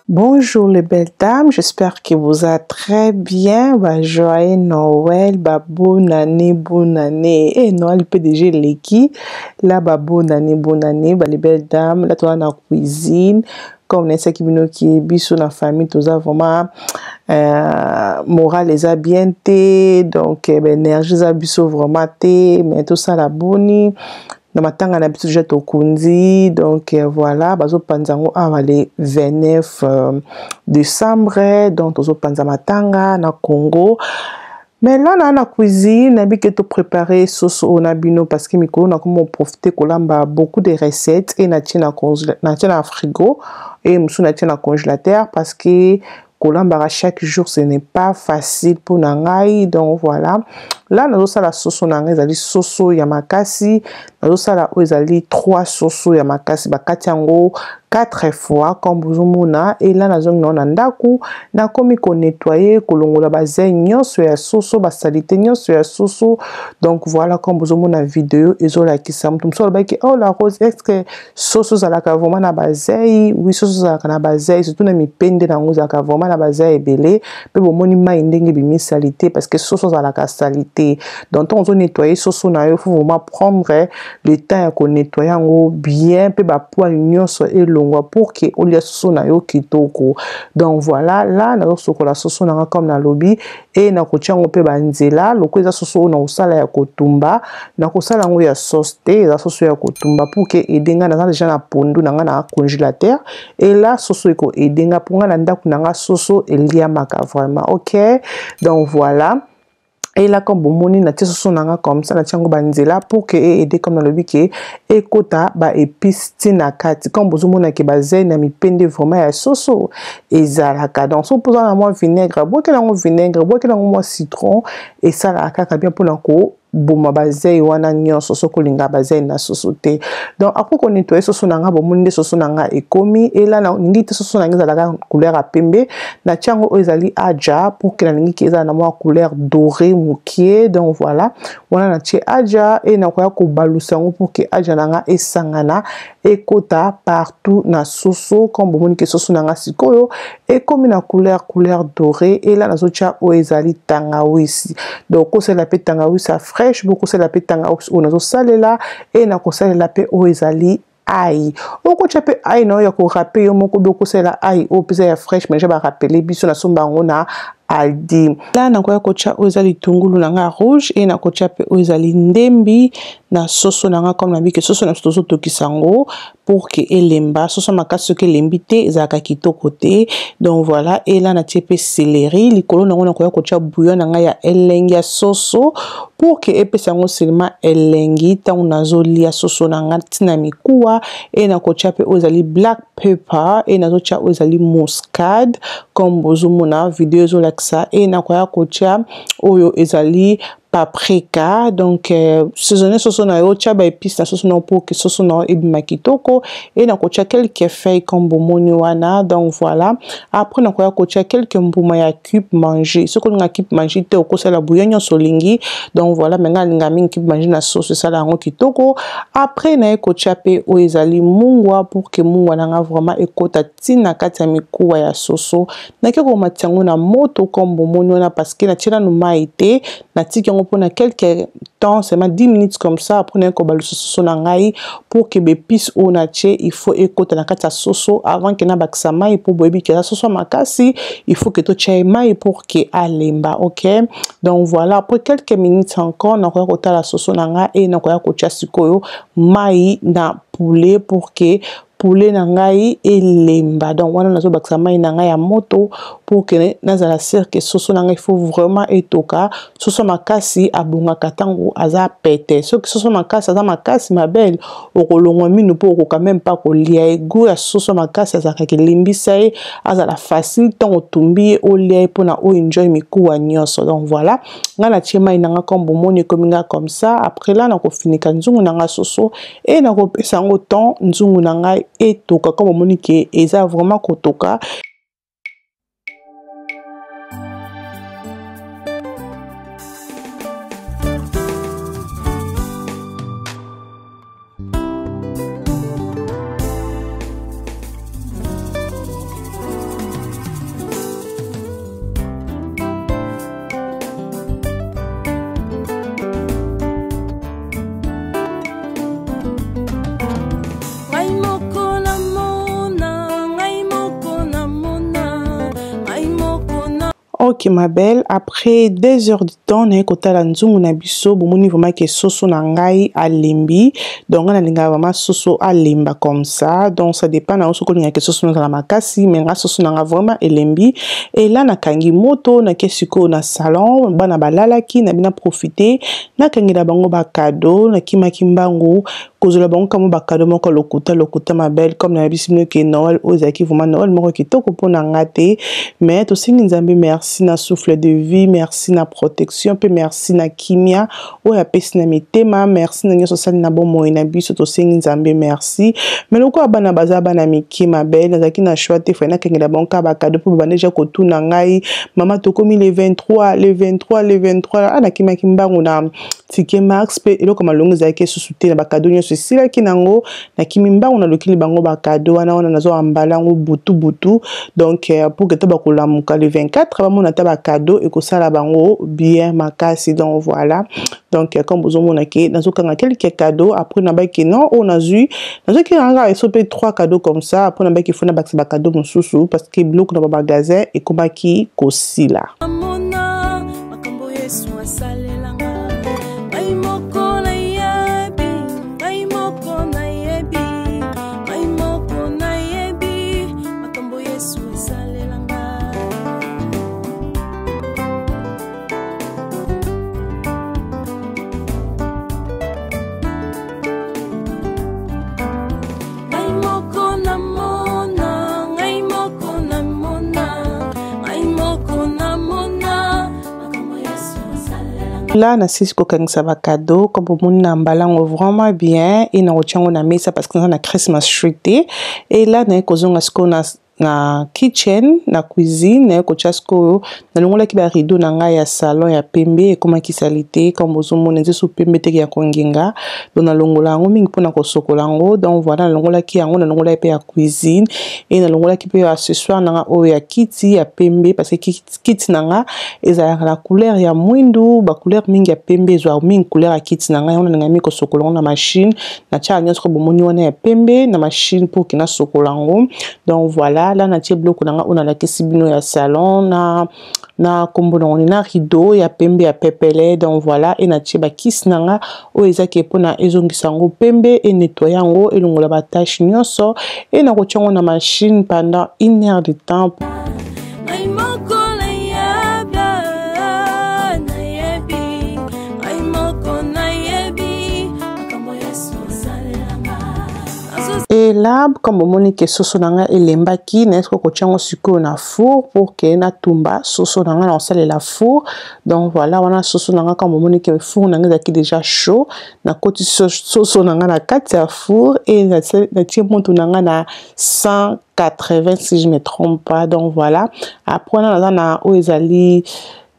Bonjour les belles dames, j'espère que vous allez très bien. Joyeux Noël, bonne année. Et Noël PDG Leki, là bonne année, les belles dames. Là, tu es dans la cuisine, comme les sakibino qui bisous dans la famille, tout ça vraiment moral les a bien té, donc énergie les a bisous vraiment té, mais tout ça la bonne. Na matanga na biso jet okundi, donc voilà bazo panzango le 29 décembre, donc tozo panza matanga na Congo. Mais là na la cuisine na bike to préparer sauce onabino parce que mikolo na comme profiter kolamba beaucoup de recettes et na tina frigo et musu na tina congélateur parce que kolamba chaque jour ce n'est pas facile pour nangai, donc voilà. Là nous avons la sauce nangai ezali sauce ya makasi, nous avons ezali 3 sauces ya makasi bakati yango 4 fois comme bozomona, et là nous avons nandaku na komi ko nettoyer kolongola bazai nyonso ya sauce ba salité nyonso ya sauce, donc voilà comme bozomona vidéo ezola kisa mutu mso ba ki oh la rose est-ce que sauce za la vraiment na bazai, oui sauce za na bazai surtout na mipende na ngoza ka vraiment na bazai ebele pe bomoni mai ndenge bimi salité parce que sauce za la salité, donc on doit nettoyer sauce na yo, faut vraiment prendre le temps à nettoyer en bien pe ba poil nyonso et longwa pour que on lia sauce na yo kitoko. Donc voilà, là na soko la sauce na comme na lobby et na ko tiango pe banzela loko eza sauce na osala ya kotumba na ko sala ngo ya sauce te eza sauce ya kotumba pour que edenga na déjà na pondu na na congélateur, et là sauce eko edenga pour nga na ndaku na sauce elia maka vraiment. OK, donc voilà. Et là comme bomoni na tia sauce nanga comme ça na tiango banzela pour que aider comme dans le bique et kota ba épice tina kati comme bozomona ke bazai na mipende vraiment ya sauce ezalaka, donc so posant na moi vinaigre boke na vinaigre boke na moi citron et ça la kaka bien pour nako boma bazai wana nyonso so kolinga bazai na sosote. Donc après qu'on nettoie soso nanga bomoni soso nanga ekomi, et là na ngite soso nanga ezalaka couleur a pembe na tiango ezali aja pour que la ngiki ezala na moi couleur dorée mukie, donc voilà wana na tie aja et na koya ko balusango pour que aja nanga esangana ekota partout na soso comme bomoni ke soso nanga sikoyo ekomi na couleur dorée, et là nazo tia o ezali tangawisi, donc ko c'est la pe tangawisi fraîche beaucoup c'est la pétanga on a salela et na ko salela pe o ezali aïe oko chape aïe no ya ko rapper yo moko doko c'est la aïe o pesa ya fraîche, mais je ba rappeler biso na somba ngona aldi. Là na koya kocha ozali tungulu nanga rouge et na kocha pe ozali ndembi na soso nanga comme na bike soso na soso tokisango pour que elemba soso makasi que lembité ezaka kitoko te, donc voilà. Et là na tiepe céleri likolo na koya kocha bouillon nanga ya elengi ya soso pour que epesango seulement elengi ta unazo lia soso nanga tina mikuwa, et na kocha pe ozali black pepper et na zocha ozali muscade comme bozomona vidéo zo ça, et na koya kocha oyo ezali paprika, donc saisonner sauce na yo tia ba épice na sauce na pour que sauce na ebima kitoko, et na kocha quelques feuilles comme bomoni wana, donc voilà. Après na koya kocha quelques mbuma ya cube manger, ce qu'on a cube manger te ko sala bouillon solingi, donc voilà menga linga mingi cube manger na sauce sala ngo kitoko. Après na kocha pe o ezali mungwa pour que mungwa na vraiment ekota tina kati ya mikuwa ya soso na keko matiango na moto comme bomoni wana parce que na tira no maite na tiki pour quelques temps, seulement 10 minutes comme ça, après on a sauce nangai pour que l'épice au nache, il faut écouter la kata soso avant que na baksa mai pour boebi que la sauce makasi, il faut que tu chai mai pour que alemba. OK, donc voilà, après quelques minutes encore na koya kota la sauce nanga et na koya kocha sikoyo mai na poulet pour que poulet na ngai elemba. Donc wana nazo bakisa mai na ngai ya moto pour que nazala sûr que soso na ngai faut vraiment etoka. Soso makasi abonga katango aza pete. Ce que soso makasi aza makasi ma belle okolongwa minu po quand même pas kolia ego ya soso makasi aza ka limbisa e azala facile tant otumbi olia pona o enjoy mikuwa nyonso. Donc voilà, ngana tie mai na nga comme bomoni kominga comme ça. Après là nako finika nzungu na nga soso et nako pesa ngo temps nzungu na nga et toka comme omoni ke eza vraiment kotoka. Ok ma belle, après 2 heures de temps, na ekota la nzungu na biso, bomoni vraiment que soso na ngai alembi. Donc on a linga vraiment soso alemba comme ça. Donc ça dépend na oso ko linga que soso na la makasi, mais nga soso na nga vraiment elembi. Et là na kangi moto na kesiko na salon, bana balalaki na bina profiter, na kangi la bango ba cadeau, na kimaki mbango. Kozula bango kamo ba cadeau moko lokuta ma belle comme na bisimino ke Noël ozaki vraiment Noël moko kitoko pona ngate. Mais to singi nzambe merci na souffle de vie, merci na protection, pe merci na kimia oya pesi na mitema, merci na nyoso sali na bomo na biso to singi nzambe merci. Mais loko abana baza bana miki ma belle nazaki na choix te fa na kengela banka ba cadeau po ba deja ko tuna ngai mama to komi le 23 ana kimaki mbango na tike max pe eloko malongo zaki susute na ba cadeau nyoso sila kinango na kimimbango na lokili bango ba cadeau wana nazo ambalango butu donc pour que to ba kolamuka le 24 ba mona ta ba cadeau et ko sala bango bien makasi. Donc voilà, donc comme vous mona ke nazo kanga quelques cadeaux après na ba ki non on a vu nazo ki nga esopé 3 cadeaux comme ça après na ba ki fona ba cadeau mususu parce que bloc na ba magasin et ko ba ki ko sila là na sisi ko kangisa ba cadeau comme bomoni na mbalango vraiment bien et na ochango na mesa parce que na Christmas tree et là na kozonga siko na kitchen na cuisine na ko chasko na longola ki ba rideau na nga ya salon ya pembe e koma ki salite comme ozomona nzesu pembe te ya konginga donc na longola ngo mingi pona ko sokola ngo. Donc voilà na longola ki yango na longola pe ya cuisine et na longola ki pe ya accessoire na nga o ya kiti ya pembe parce que kiti na nga eza la couleur ya mwindu ba couleur mingi ya pembe zo mingi couleur ya kiti na nga ona na ngami ko sokola na machine na cha nyonso ko bomoni wana ya pembe na machine pour kina sokola ngo. Donc voilà là na tie bloc na on a la kesibino ya salon na kombono on na rideau ya pembe ya pepele. Donc voilà et na tie ba kiss nanga o ezaki pona ezongisa ngo pembe et nettoyer ngo et longola ba tâche nyonso et na ko tiongo na machine pendant 1 heure de temps. Et là, comme on dit que soso nanga elemba ki na esko ko chango siko na four pour que na tumba soso nanga na sale la four. Donc voilà, wana soso nanga comme on dit que four nanga zaki déjà chaud na koti soso nanga na kati ya four et na tie monto nanga na 180 si je me trompe pas. Donc voilà, après na o ezali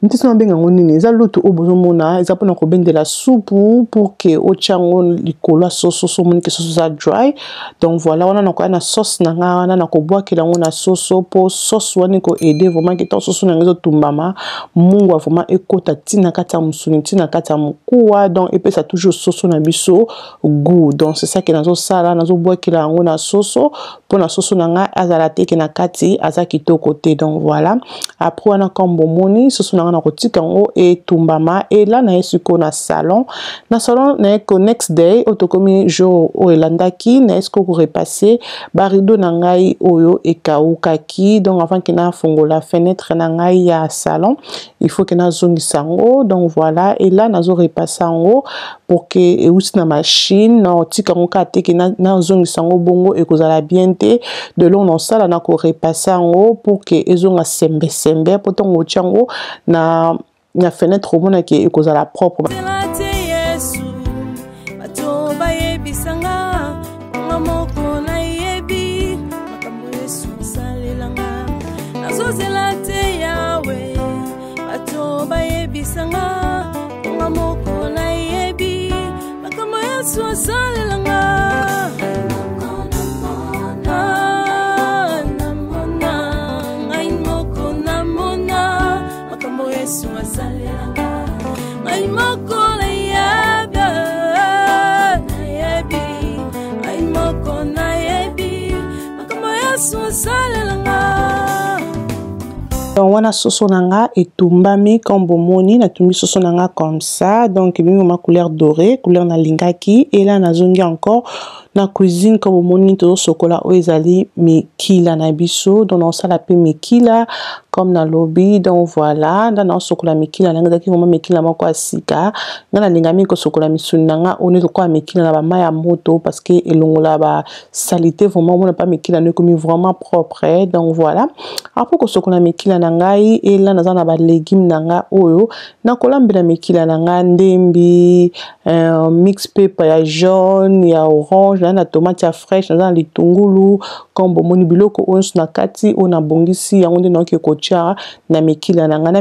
Ntisona benga ngonini eza lutu obozomona eza pona ko bende la soupe pour que ochango likolo soso moni que soso za dry. Donc voilà wana nako na sauce nanga wana nako boakela ngo na soso po sauce wani ko aider vraiment que ta soso nanga zo tumbama mungu vraiment ekota tina kata musuni tina kata mukuwa. Donc et puis ça toujours soso na biso goût. Donc c'est ça que nazo sala nazo boakela ngo na soso pour na soso nanga azala teke na kati azaki to côté. Donc voilà après wana comme bomoni soso nanga na kotika ngo et tumbama et là na esiko na salon na ko next day otokomi jour o elandaki na esiko ko repasser ba rideau na ngai oyo ekaukaki donc avant que na fongola fenêtre na ngai ya salon il faut que na zongisa ngo donc voilà et là nazo repasser ngo pour que et aussi na machine na tika ngo kate que na zongisa ngo bongo e kozala bien te de long na sala na ko repasser ngo pour que ezonga sembe sembe potongo chango na fenêtre au monde qui e kozala propre donc wana soso nanga etumbami comme bomoni na tumbi soso nanga comme ça donc ma couleur dorée couleur na lingaki et là nazongi encore na cuisine comme bomoni to sokola o ezali mikila na biso donc on sala pe mikila comme na lobby donc voilà dans sokola mikila nanga ki vraiment mikila moko asika ngana lingami ko sokola misuni nanga on est quoi mikila na ba maya moto parce que elongola ba salité vraiment on n'a pas mikila ne comme vraiment propre donc voilà après ko sokola mikila ngai et là naza na ba légumes nanga oyo na kolambela mikila nanga ndembi mix pepper ya jaune ya orange na tomate ya fraîche na litungulu comme bomoni biloko ons na kati ona bongisi yango nde na ke kocha na mikila nanga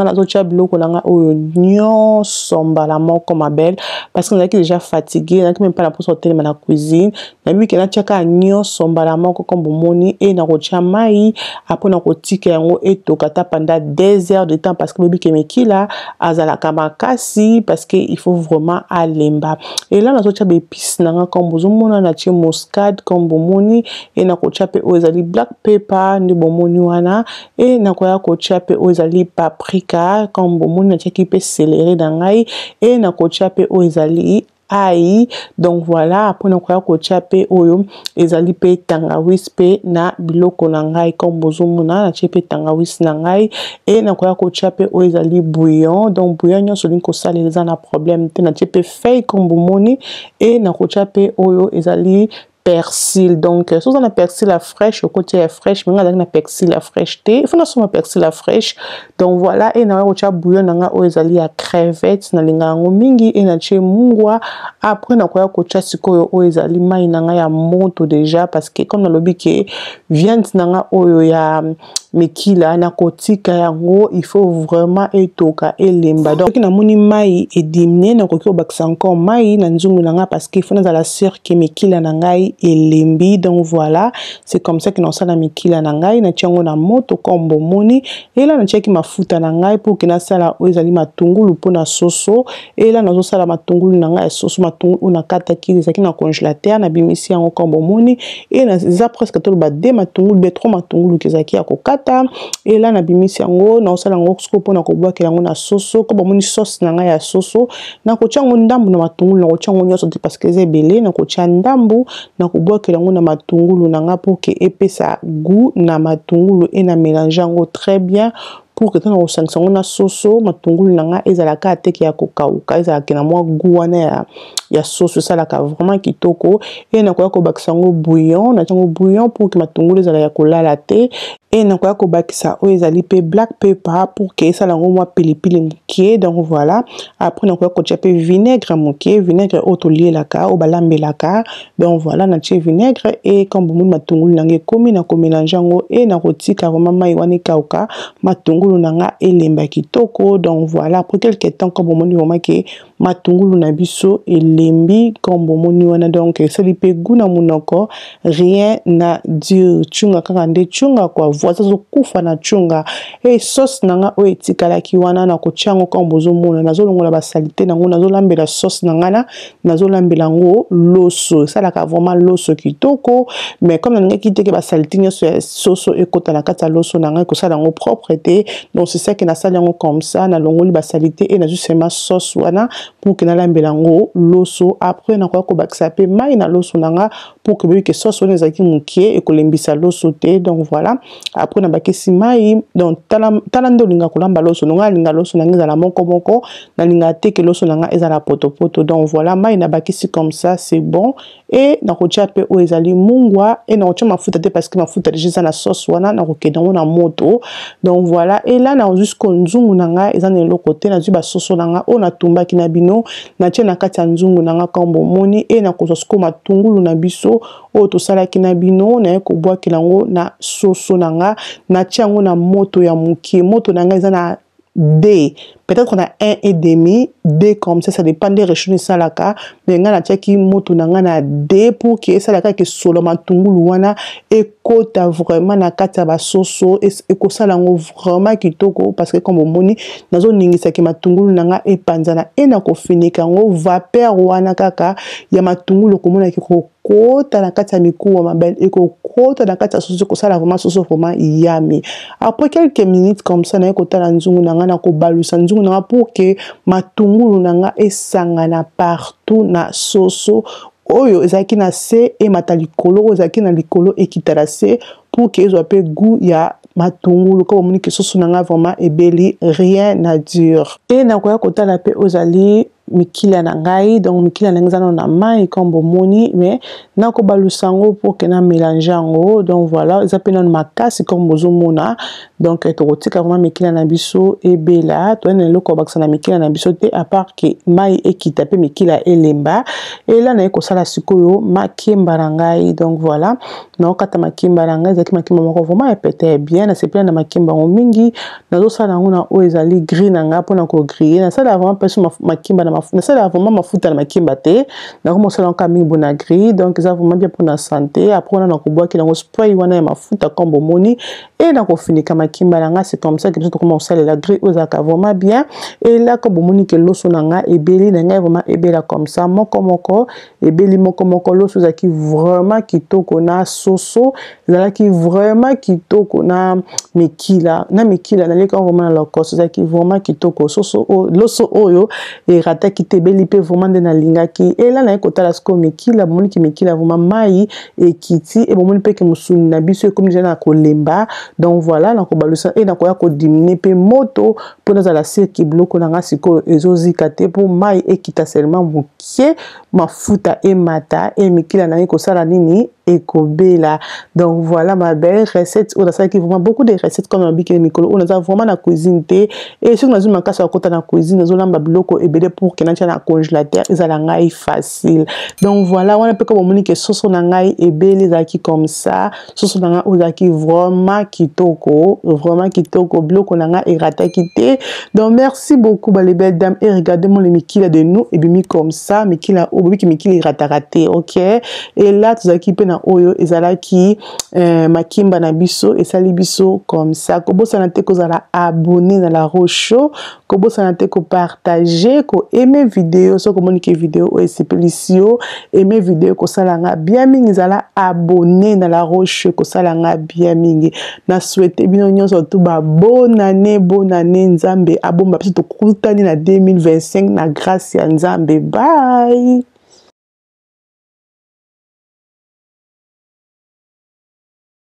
nazo tia biloko nanga oyo nyonso mbala moko ma belle parce que nazaki déjà fatigué nazaki même pas la pour sortir na cuisine na mi ke na tiaka nyonso mbala moko comme bomoni et na kocha mai après na kotika yango etokata pendant 2 heures de temps parce que bobi ke mikila azala kamakasi parce que il faut vraiment alemba et là nazo tia épices nanga comme bozomona na tia muscade comme bomoni et na kocha pe ozali black pepper ndi bomoni wana et na koya kocha pe ozali paprika comme bomoni na tia ki pe céleri dangai et na kocha pe ozali aïe donc voilà après na koya kocha pe oyo ezali pe tangawis pe na biloko na ngai comme bozomona na tia pe tangawis na ngai et na koya kocha pe oyo ezali bouillon donc bouillon nyonso lingi kosaleleza na problème te na tia pe feuille comme bomoni et na kocha pe oyo ezali persil donc si on a persil à fraîche au côté fraîche mais on a na persil à fraîche té il faut na soma persil à fraîche donc voilà et na kocha bouillon nanga o ezali ya crevettes na linga ngo mingi et na che mungwa après na koya kocha sikoyo o ezali mai nanga ya moto déjà parce que comme na lobi ke viande nanga oyo ya mikila na kotika yango il faut vraiment etoka elemba donc na moni mai et diminuer na koki obakisa encore mai na nzungu nanga parce que il faut na la sœur ke mikila nangai elembi donc voilà c'est comme ça que na sala mikila nangai na tiango na moto comme bomoni et là na tiaki mafuta nangai pour que na sala o ezali matungulu pona soso et là nazo sala matungulu nangai soso matungulu na kata ki ezaki na congélateur na bimisi yango comme bomoni et na za presque tout ba de matungulu be 3 matungulu kezaki ya kokata et là na bimisi yango na sala ngo scopo na kobwaka yango na soso ko bomoni sauce nangai ya soso na ko tiango ndambu na matungulu na ko tiango nyoso parce que zebele na ko tia ndambu na kubwakela ngo na matungulu nanga pour que epesa goût na matungulu et na mélange yango très bien pour que tana osangisa ngo na soso matungulu nanga ezalaka ateke ya kokauka ezalaka na mwa goût wana ya soso salaka vraiment kitoko et na koya kobakisa ngo bouillon na tiango bouillon pour que matungulu ezala ya kolala te et na koya kobakisa o ezali pe black pepper pour que esala ngo mwa pilipili mokie donc voilà après na koya kotia pe vinaigre mokie vinaigre otolielaka o balambelaka donc voilà na tie vinaigre et comme bomu matungulu nanga komi na ko mélanger ngo et na kotika vraiment mai wana kauka matungulu nanga elemba kitoko donc voilà après quelque temps comme bomoni vraiment que matungulu na biso elembi comme bomoni wana donc sali pe goût na munoko rien na dire chunga kaka nde chunga quoi voisin zo kufa na chunga et sauce nanga o etikala ki wana na ko tiango comme bozo mona nazo longola ba salité nango nazo lambela sauce nanga nazo lambela ngo loso ça la ka vraiment loso kitoko mais comme nanga kiteke ba salité nyoso soso ekota na kata loso nanga ko ça nango propreté donc c'est ça qui na sali yango comme ça na longoli ba salité et na juste seulement sauce wana pour que na lambela ngo loso après na ko bakisa pe mai na loso nanga pour que sauce wana ezaki mukie et ko lembisa loso te donc voilà après na bakisi mai donc talando linga kolamba loso nanga linga loso nanga za la moko na linga te que loso nanga ezala poto donc voilà mai na bakisi comme ça c'est bon et na ko tia pe o ezali mungwa et na ko tia mafuta te parce que mafuta déjà na sauce wana na ko kedango na moto donc voilà et là na jusqu'au nzungu nanga ezana le côté na ba soso nanga o na tumba kina bino na tia na kati ya nzungu nanga kombo moni et na ko sosko matungulu na biso o to sala kina bino na ko boa kilango na soso nanga na tia ngo na moto ya mukie moto nanga ezana D. Peut-être qu'on a 1,5, D comme ça dépend des régions ça la ka. Mais on a qui moto na D pour que ça la ka que solo matungulu wana et kota vraiment na kata ba soso et ko ça la vraiment kitoko parce que comme au moni nazo ningisa ki matungulu nanga e panzana et na ko finika ngo vapeur wana kaka ya matungulu ko mona ki ko kota na kata mikuwa mabel et ko kota na kata soso ko ça la vraiment soso vraiment yami. Après quelques minutes comme ça na ko tala nzungu nanga na ko balusa nzungu nanga pour que matungulu nanga esangana partout na soso oyo ezaki na se et matalikolo ezaki na likolo ekitala se pour que soit pe goût ya matungulu comme moni que soso nanga vraiment ebeli rien à dire et na ko kotala pe ozali mikila na ngai donc mikila na ngazana na mai comme moni mais na ko balusango pour que na mélanger ngo donc voilà ça peut na makasi comme bozomona donc to kotika vraiment mikila na biso ebela to na loko baksa na mikila na biso te à part que mai ekita pe mikila elemba et là na ko sala sikoyo makimba na ngai donc voilà na kata makimba na ngai zaki makimba moko vraiment epete bien na c'est plein na makimba mingi na zo sala ngona o ezali gris na nga pona ko griller na sala vraiment peso makimba na sala vraiment mafuta na makimba te na ko sala nka mingi bona gris donc ça vraiment bien pour la santé après on a ko boire kilango spray wana ya mafuta comme moni et na ko finika makimba na nga c'est comme ça que tout comment sala la gris ozaka vraiment bien et là comme moni que loso na nga ebeli na nga vraiment ebela comme ça moko ebeli moko loso zaki vraiment kitoko na soso zalaki vraiment kitoko na mikila na leka vraiment la course zaki vraiment kitoko soso loso oyo et rata kitebeli pe vraiment de na lingaki et là na kotala sko mikila bomoni ki mikila vraiment mai et kiti et bomoni pe ke musuni na biso comme déjà na kolemba donc voilà na ko balusa et na ko ya ko diminuer pe moto pour dans la cirque bloko na ngasiko ezozika te pour mai et kita seulement mukie mafuta et mata et mikila na ko sala nini ekobela donc voilà ma belle recette on a ça qui vraiment beaucoup de recettes comme bikini mikolo on a vraiment na cuisine te et si on a une makasa kota na cuisine on lamba biloko ebele pour que na tia na congélateur ezala ngai facile donc voilà on a peu comme monique soso na ngai ebele zaki comme ça soso na ngai ozaki vraiment kitoko biloko na ngai erata kité donc merci beaucoup les belles dames et regardez-moi les mikila de nous et bimi comme ça mikila obiki mikila erata raté OK et là tu zaki pe oyo ezalaki makimba na biso esali biso comme ça kobosana te kozala abonné na la Rocho kobosana te ko partager ko aimer vidéo so communiquer vidéo o esipelisio aimer vidéo ko salanga bien mingi zala abonné na la Rocho ko salanga bien mingi na souhaiter bino nyonso to ba bonne année nzambe abomba biso to kutani na 2025 na grâce ya nzambe bye.